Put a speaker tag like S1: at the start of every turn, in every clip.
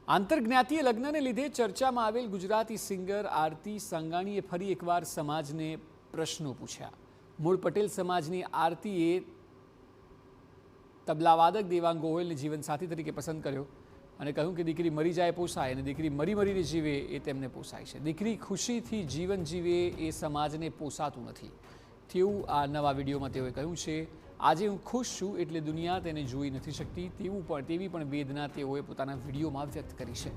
S1: આંતરજ્ઞાતીય લગ્નને લીધે ચર્ચામાં આવેલ ગુજરાતી સિંગર આરતી સંઘાણીએ ફરી એકવાર સમાજને પ્રશ્નો પૂછ્યા। મૂળ પટેલ સમાજની આરતીએ તબલાવાદક દેવાંગ ગોહિલને જીવનસાથી તરીકે પસંદ કર્યો અને કહ્યું કે દીકરી મરી જાય પોસાય અને દીકરી મરીને જીવે એ તેમને પોસાય છે। દીકરી ખુશીથી જીવન જીવે એ સમાજને પોસાતું નથી તેવું આ નવા વિડીયોમાં તેઓએ કહ્યું છે। આજે હું ખુશ છું એટલે દુનિયા તેને જોઈ નથી શકતી તેવી પણ વેદના તેઓએ પોતાના વિડીયોમાં વ્યક્ત કરી છે।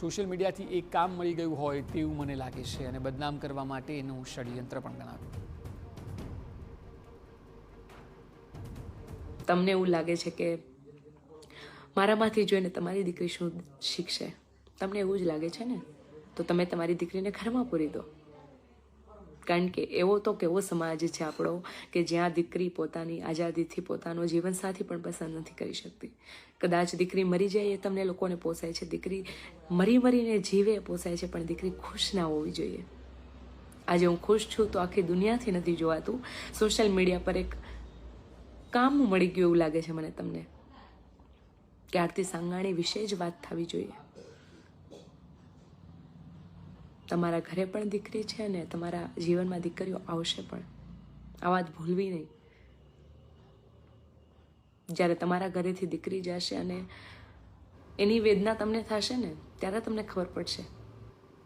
S1: સોશિયલ મીડિયાથી એક કામ મળી ગયું હોય તેવું મને લાગે છે અને બદનામ કરવા માટેનું ષડયંત્ર પણ ગણાવ્યું।
S2: તમને એવું લાગે છે કે મારામાંથી જોઈને તમારી દીકરી શું શીખશે? તમને એવું જ લાગે છે ને? તો તમે તમારી દીકરીને ઘરમાં પૂરી દો, કારણ કે એવો તો કેવો સમાજ છે આપણો કે જ્યાં દીકરી પોતાની આઝાદીથી પોતાનો જીવનસાથી પણ પસંદ નથી કરી શકતી। કદાચ દીકરી મરી જાય એ તમને લોકોને પોસાય છે, દીકરી મરીને જીવે પોસાય છે, પણ દીકરી ખુશ ના હોવી જોઈએ। આજે હું ખુશ છું તો આખી દુનિયાથી નથી જોવાતું, સોશિયલ મીડિયા પર એક કામ મળી ગયું એવું લાગે છે મને તમને કે આરતી સંઘાણી વિશે જ વાત થવી જોઈએ। તમારા ઘરે પણ દીકરી છે અને તમારા જીવનમાં દીકરીઓ આવશે પણ, આ વાત ભૂલવી નહીં। જ્યારે તમારા ઘરેથી દીકરી જશે અને એની વેદના તમને થશે ને ત્યારે તમને ખબર પડશે